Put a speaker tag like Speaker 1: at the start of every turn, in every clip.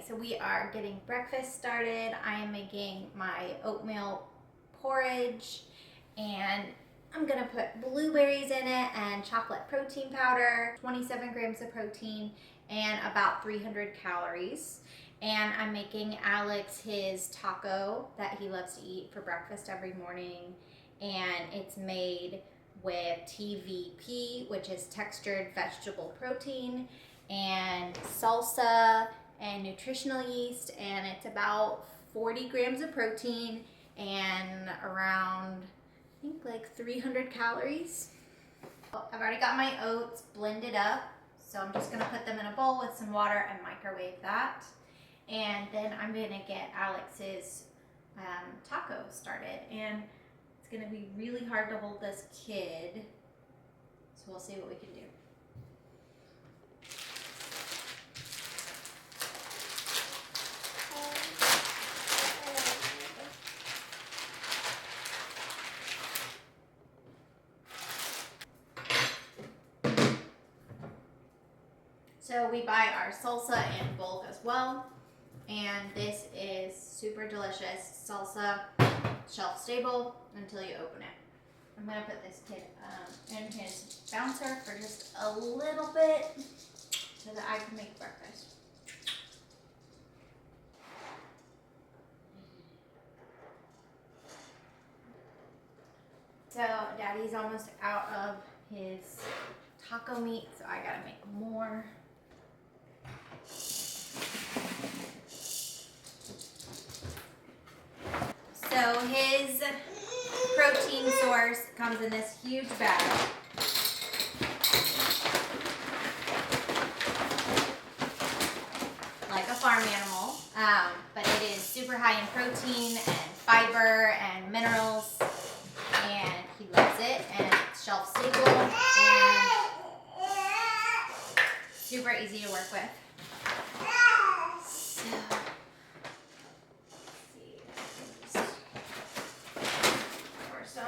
Speaker 1: So we are getting breakfast started. I am making my oatmeal porridge and I'm gonna put blueberries in it and chocolate protein powder, 27 grams of protein and about 300 calories. And I'm making Alex his taco that he loves to eat for breakfast every morning. And it's made with TVP, which is textured vegetable protein, and salsa and nutritional yeast, and it's about 40 grams of protein and around, I think, like 300 calories. I've already got my oats blended up, so I'm just gonna put them in a bowl with some water and microwave that. And then I'm gonna get Alex's taco started. And it's gonna be really hard to hold this kid, so we'll see what we can do. So we buy our salsa in bulk as well, and this is super delicious salsa, shelf stable until you open it. I'm gonna put this kid in his bouncer for just a little bit so that I can make breakfast. So Daddy's almost out of his taco meat, so I gotta make more. So his protein source comes in this huge bag. Like a farm animal, but it is super high in protein and fiber and minerals, and he loves it, and it's shelf stable and super easy to work with. So,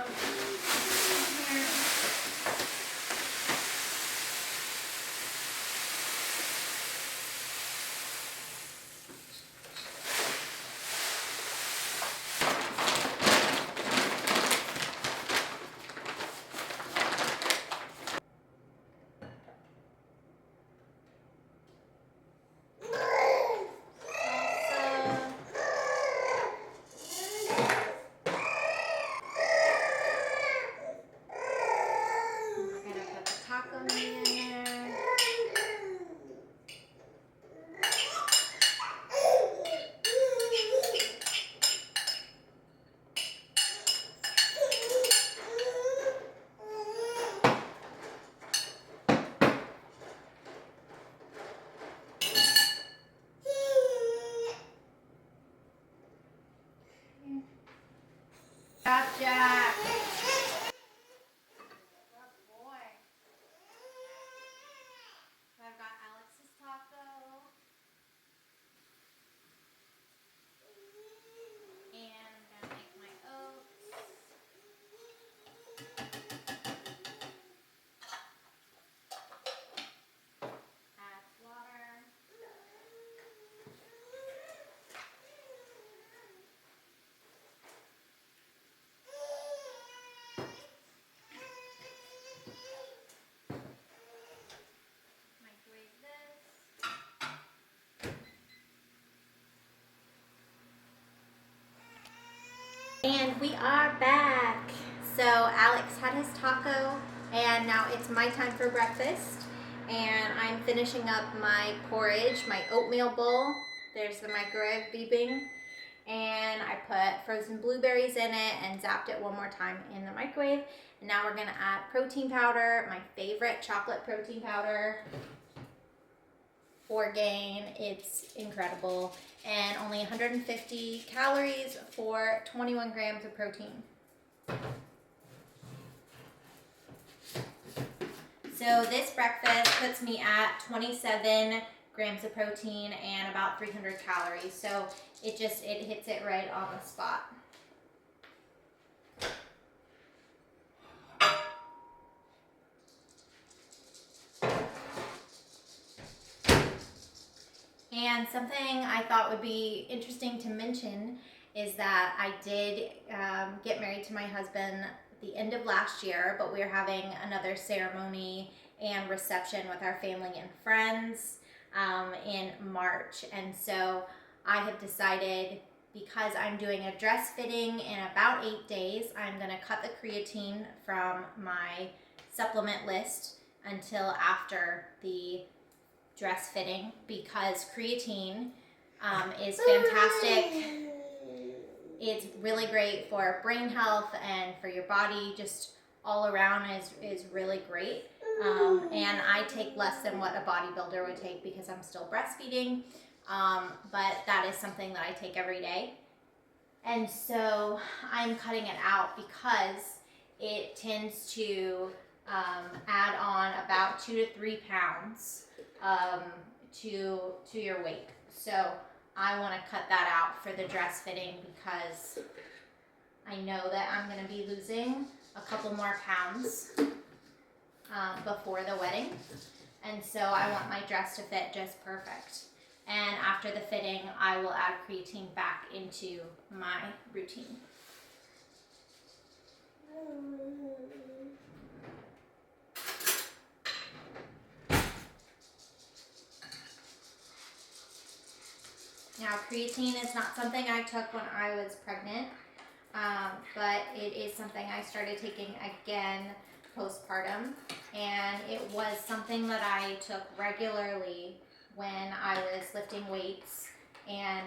Speaker 1: Jack. Good boy. So I've got Alex's taco. And I'm gonna make my oats. Add water. Microwave this. And we are back. So Alex had his taco, and now it's my time for breakfast. And I'm finishing up my porridge, my oatmeal bowl. There's the microwave beeping. And I put frozen blueberries in it and zapped it one more time in the microwave. And now we're gonna add protein powder, my favorite chocolate protein powder. Orgain, it's incredible, and only 150 calories for 21 grams of protein. So this breakfast puts me at 27 grams of protein and about 300 calories. So it hits it right on the spot. And And something I thought would be interesting to mention is that I did get married to my husband at the end of last year, but we're having another ceremony and reception with our family and friends in March. And so I have decided, because I'm doing a dress fitting in about 8 days, I'm going to cut the creatine from my supplement list until after the dress fitting, because creatine is fantastic. It's really great for brain health and for your body, just all around is really great. And I take less than what a bodybuilder would take because I'm still breastfeeding, but that is something that I take every day. And so I'm cutting it out because it tends to add on about 2 to 3 pounds to your weight. So I want to cut that out for the dress fitting because I know that I'm going to be losing a couple more pounds before the wedding. And so I want my dress to fit just perfect. And after the fitting, I will add creatine back into my routine. Now, creatine is not something I took when I was pregnant, but it is something I started taking again postpartum, and it was something that I took regularly when I was lifting weights and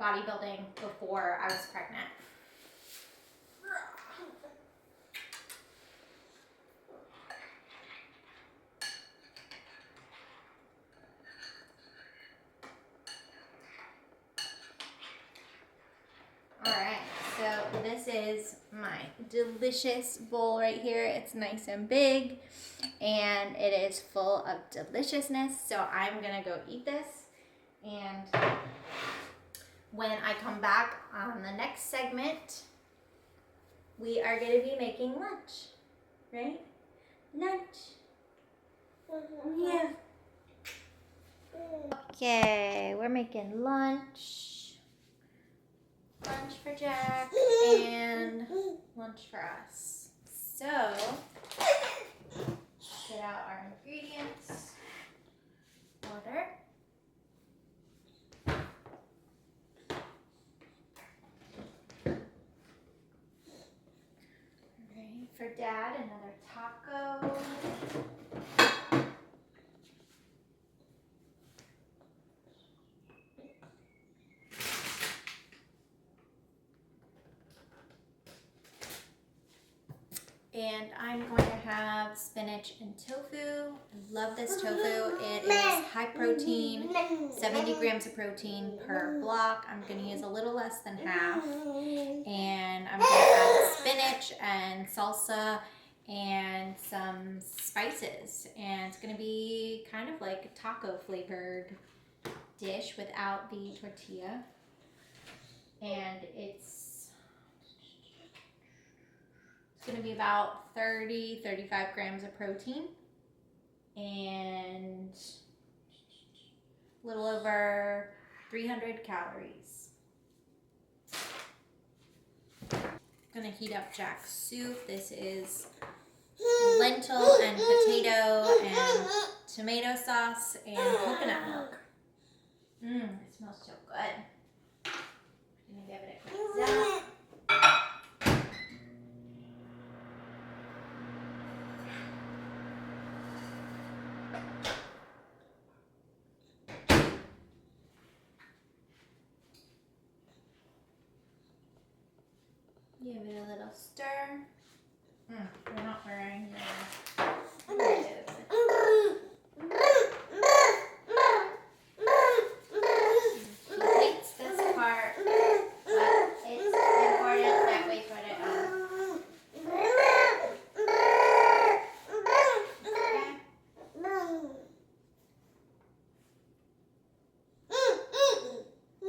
Speaker 1: bodybuilding before I was pregnant. Alright, so this is my delicious bowl right here. It's nice and big, and it is full of deliciousness. So I'm gonna go eat this, and when I come back on the next segment, we are gonna be making lunch, right? Lunch. Yeah. Okay, we're making lunch. Lunch for Jack and lunch for us. So, get out our ingredients. Water. Alright, for Dad, another taco. And I'm going to have spinach and tofu. I love this tofu. It is high protein, 70 grams of protein per block. I'm going to use a little less than half. And I'm going to add spinach and salsa and some spices. And it's going to be kind of like a taco flavored dish without the tortilla. And it's going to be about 35 grams of protein and a little over 300 calories. I'm going to heat up Jack's soup. This is lentil and potato and tomato sauce and coconut milk. It smells so good. I'm going to give it a quick zap. Give it a little stir. We're not wearing your She hates this part, but it's important that we put it on.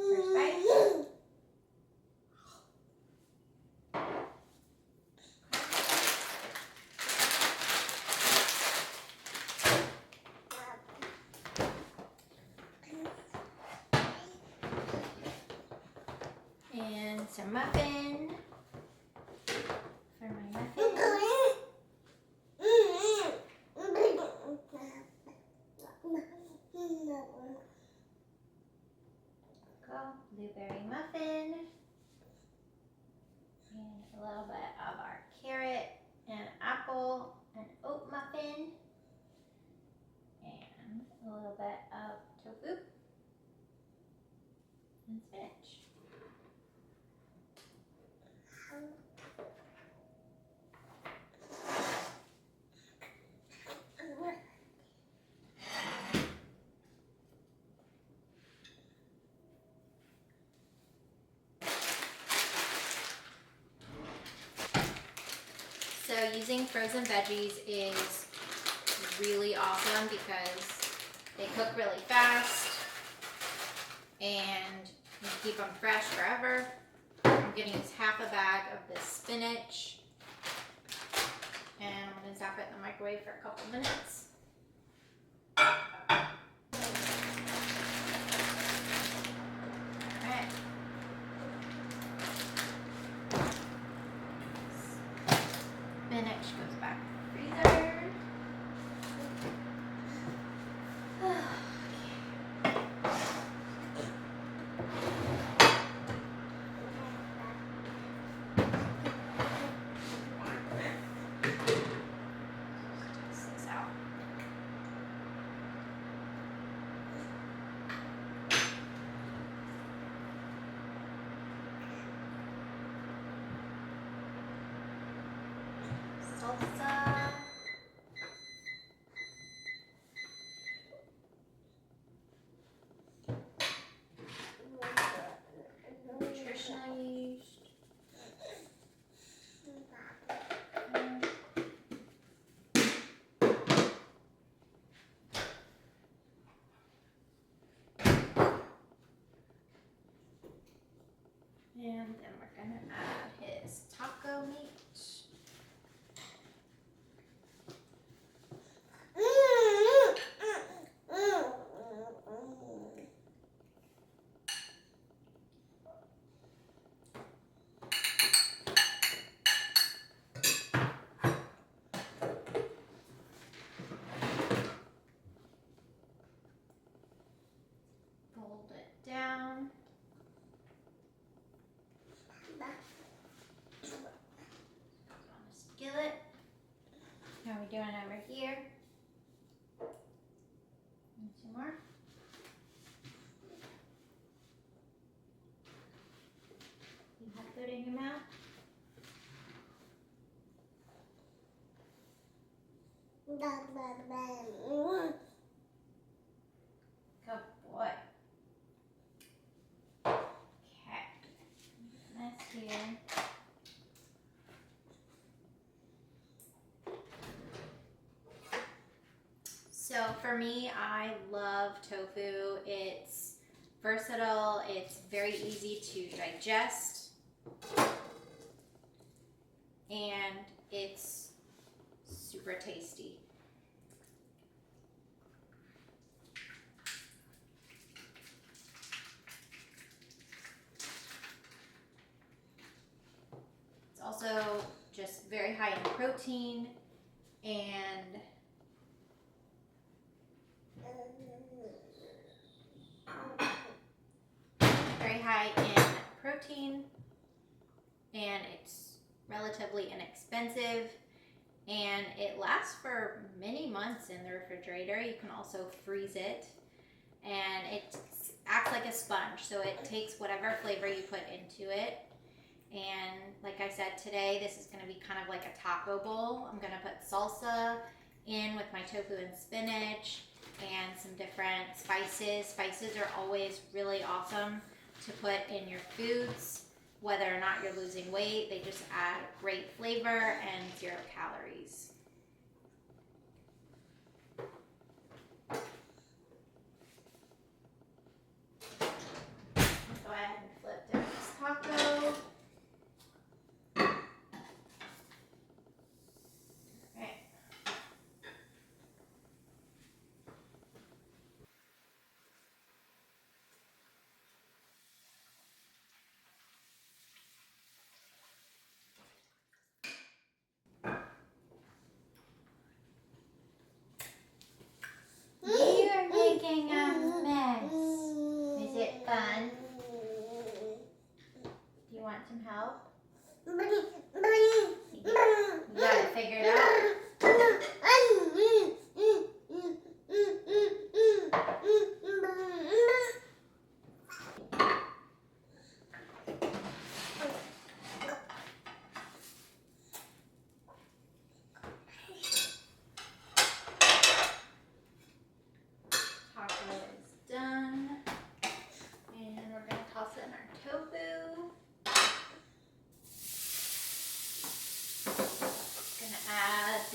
Speaker 1: First bite. some muffin for my muffin. Go, blueberry muffin. And a little bit of our carrot and apple and oat muffin. And a little bit of tofu and spinach. So using frozen veggies is really awesome because they cook really fast and you keep them fresh forever. I'm going to use half a bag of this spinach and I'm going to zap it in the microwave for a couple minutes. Alright. Spinach goes back in the freezer. Salsa. Nutritional yeast. And then we're going to add his taco meat. Fold it down. On a skillet. How are we doing over here? And some more. You have food in your mouth? Good boy. Okay. This here. So for me, I love tofu. It's versatile, it's very easy to digest, and it's super tasty. It's also just very high in protein and it's relatively inexpensive and it lasts for many months in the refrigerator. You can also freeze it and it acts like a sponge, so it takes whatever flavor you put into it. And like I said, today this is going to be kind of like a taco bowl. I'm going to put salsa in with my tofu and spinach and some different spices. Spices are always really awesome to put in your foods, whether or not you're losing weight. They just add great flavor and 0 calories. Go ahead and flip down this taco.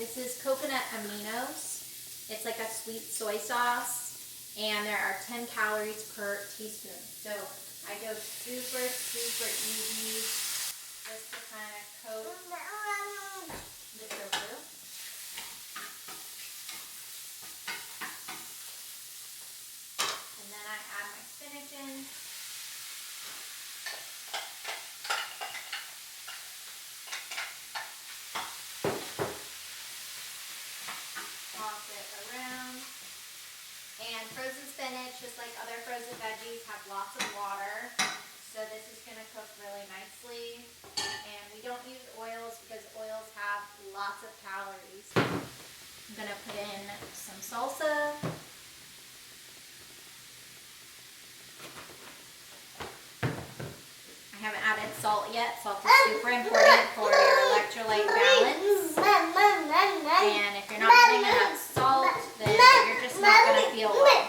Speaker 1: This is coconut aminos. It's like a sweet soy sauce, and there are 10 calories per teaspoon. So I go super easy just to kind of coat the tofu. And then I add my spinach in. Toss it around. And frozen spinach, just like other frozen veggies, have lots of water. So this is going to cook really nicely. And we don't use oils because oils have lots of calories. I'm going to put in some salsa. I haven't added salt yet. Salt is super important for your electrolyte balance. And if you're not putting enough salt, then you're just not going to feel well.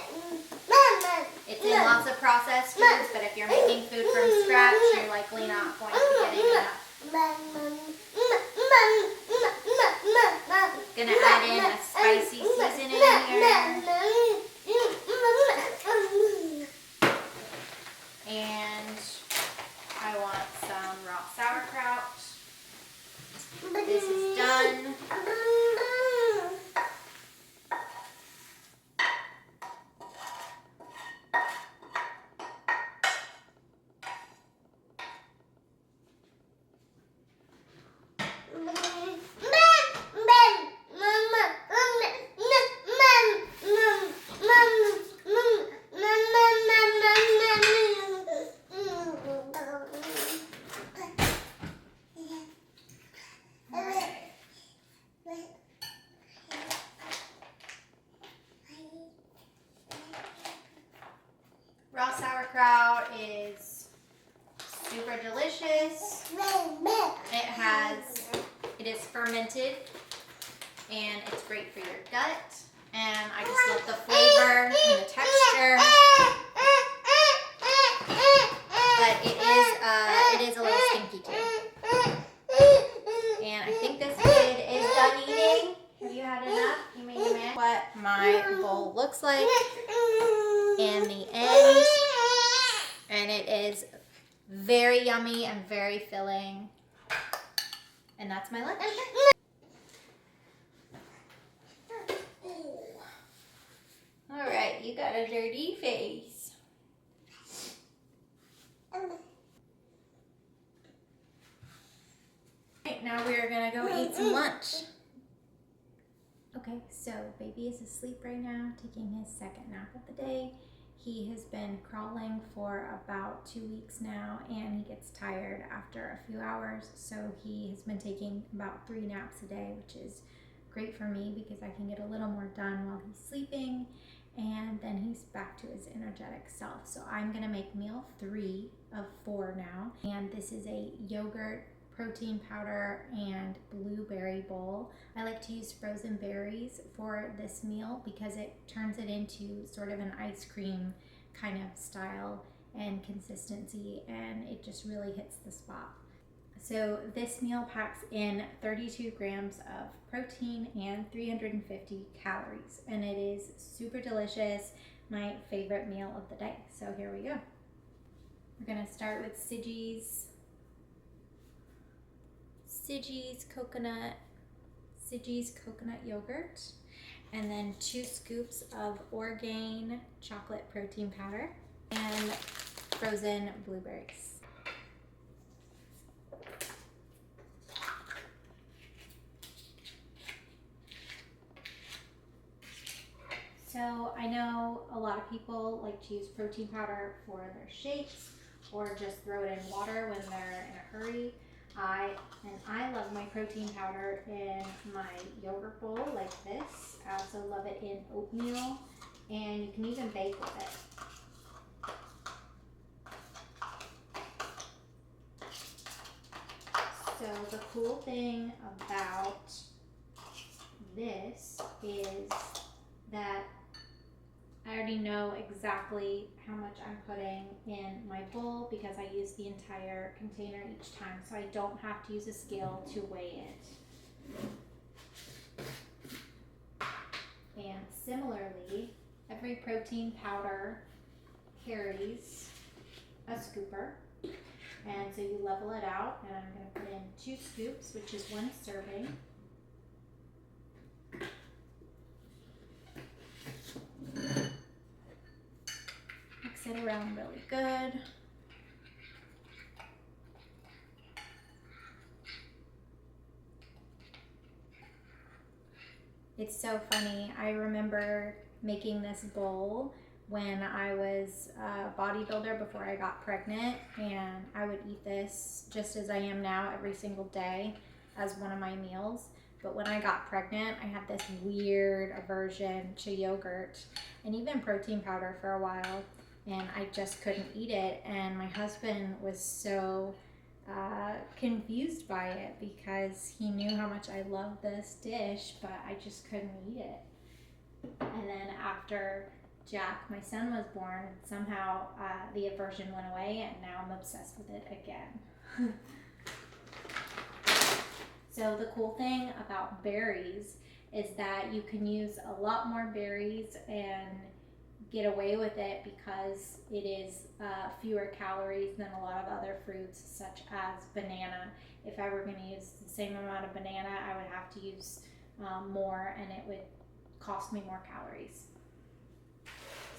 Speaker 1: It's in lots of processed foods, but if you're making food from scratch, you're likely not going to be getting enough. Gonna add in a spicy seasoning here. And I want some raw sauerkraut. This is done. Raw sauerkraut is super delicious. It is fermented, and it's great for your gut. And I just love the flavor and the texture. But it is a little stinky too. And I think this kid is done eating. Have you had enough? You made your man. What my bowl looks like in the end, and it is very yummy and very filling, and that's my lunch. All right, you got a dirty face. Right, now we are gonna go eat some lunch. Okay, so baby is asleep right now, taking his second nap of the day. He has been crawling for about 2 weeks now, and he gets tired after a few hours. So he has been taking about 3 naps a day, which is great for me because I can get a little more done while he's sleeping, and then he's back to his energetic self. So I'm gonna make meal 3 of 4 now, and this is a yogurt, protein powder, and blueberry bowl. I like to use frozen berries for this meal because it turns it into sort of an ice cream kind of style and consistency, and it just really hits the spot. So this meal packs in 32 grams of protein and 350 calories, and it is super delicious. My favorite meal of the day. So here we go. We're gonna start with Siji's coconut yogurt, and then 2 scoops of Orgain chocolate protein powder and frozen blueberries. So I know a lot of people like to use protein powder for their shakes or just throw it in water when they're in a hurry. I love my protein powder in my yogurt bowl like this. I also love it in oatmeal, and you can even bake with it. So the cool thing about this is that I already know exactly how much I'm putting in my bowl because I use the entire container each time, so I don't have to use a scale to weigh it. And similarly, every protein powder carries a scooper. And so you level it out, and I'm going to put in 2 scoops, which is 1 serving. Mix it around really good. It's so funny. I remember making this bowl when I was a bodybuilder before I got pregnant, and I would eat this just as I am now every single day as one of my meals. But when I got pregnant, I had this weird aversion to yogurt and even protein powder for a while, and I just couldn't eat it. And my husband was so confused by it because he knew how much I loved this dish, but I just couldn't eat it. And then after Jack, my son, was born, somehow the aversion went away, and now I'm obsessed with it again. So the cool thing about berries is that you can use a lot more berries and get away with it because it is fewer calories than a lot of other fruits, such as banana. If I were going to use the same amount of banana, I would have to use more, and it would cost me more calories.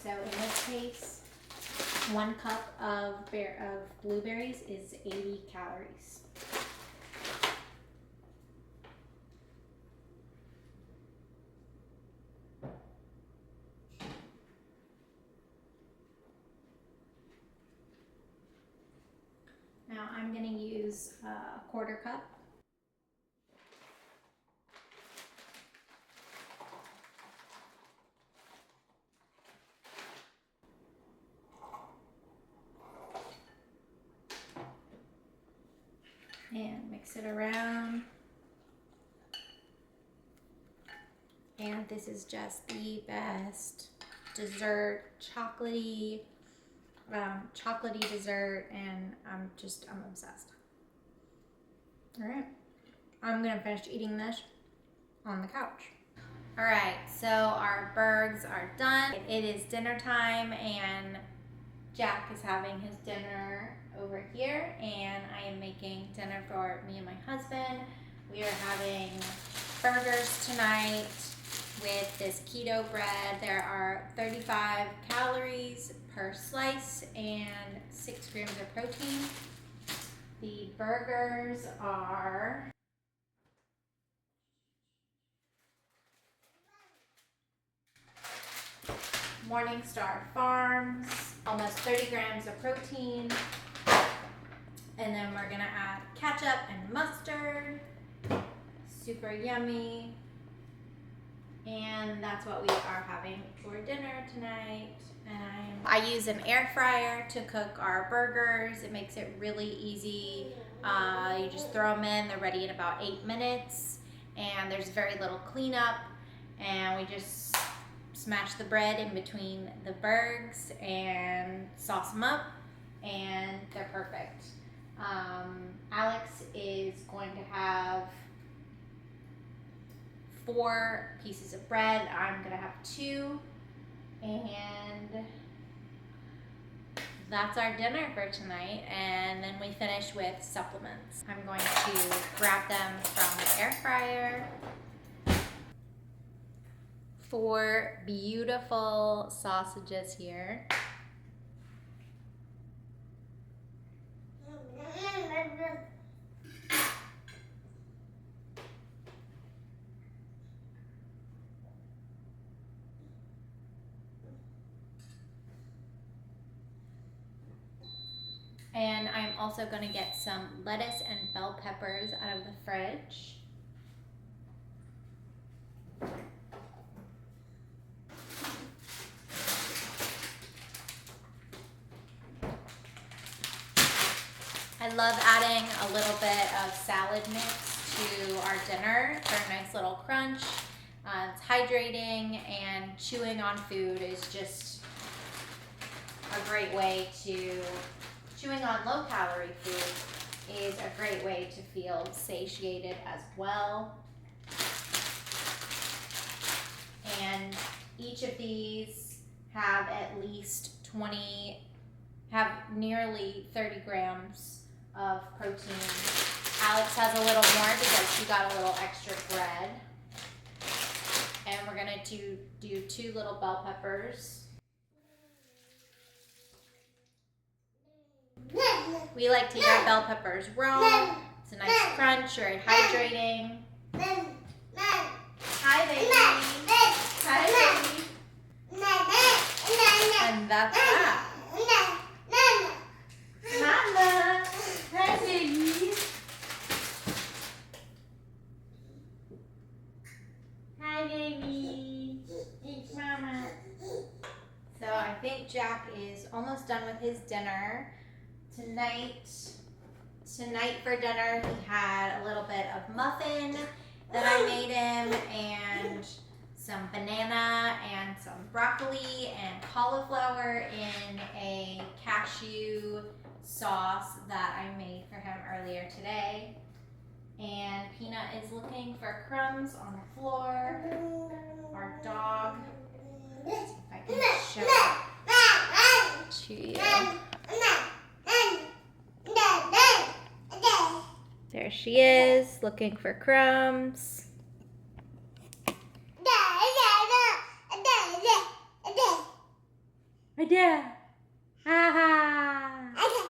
Speaker 1: So in this case, 1 cup of blueberries is 80 calories. Now I'm going to use a 1/4 cup. And mix it around. And this is just the best dessert, chocolatey dessert, and I'm obsessed. All right, I'm gonna finish eating this on the couch. All right, so our burgers are done. It is dinner time, and Jack is having his dinner over here, and I am making dinner for me and my husband. We are having burgers tonight with this keto bread. There are 35 calories per slice and 6 grams of protein. The burgers are Morningstar Farms, almost 30 grams of protein. And then we're gonna add ketchup and mustard. Super yummy. And that's what we are having for dinner tonight. And I use an air fryer to cook our burgers. It makes it really easy. You just throw them in, they're ready in about 8 minutes. And there's very little cleanup. And we just smash the bread in between the burgers and sauce them up, and they're perfect. Alex is going to have 4 pieces of bread. I'm gonna have 2, and that's our dinner for tonight. And then we finish with supplements. I'm going to grab them from the air fryer. 4 beautiful sausages here. And I'm also going to get some lettuce and bell peppers out of the fridge. I love adding a little bit of salad mix to our dinner for a nice little crunch. It's hydrating, and chewing on food is just a great way to, chewing on low-calorie food is a great way to feel satiated as well. and each of these have at least nearly 30 grams of protein. Alex has a little more because she got a little extra bread. And we're gonna do 2 little bell peppers. We like to eat our bell peppers raw. It's a nice crunch, very hydrating. Hi, baby. Hi, baby. And that's that. Mama. Hi, baby. Hi, baby. Eat mama. So I think Jack is almost done with his dinner. Tonight for dinner, he had a little bit of muffin that I made him, and some banana and some broccoli and cauliflower in a cashew sauce that I made for him earlier today. And Peanut is looking for crumbs on the floor. Our dog. Let's see if I can show it to you. There she is, looking for crumbs. Yeah.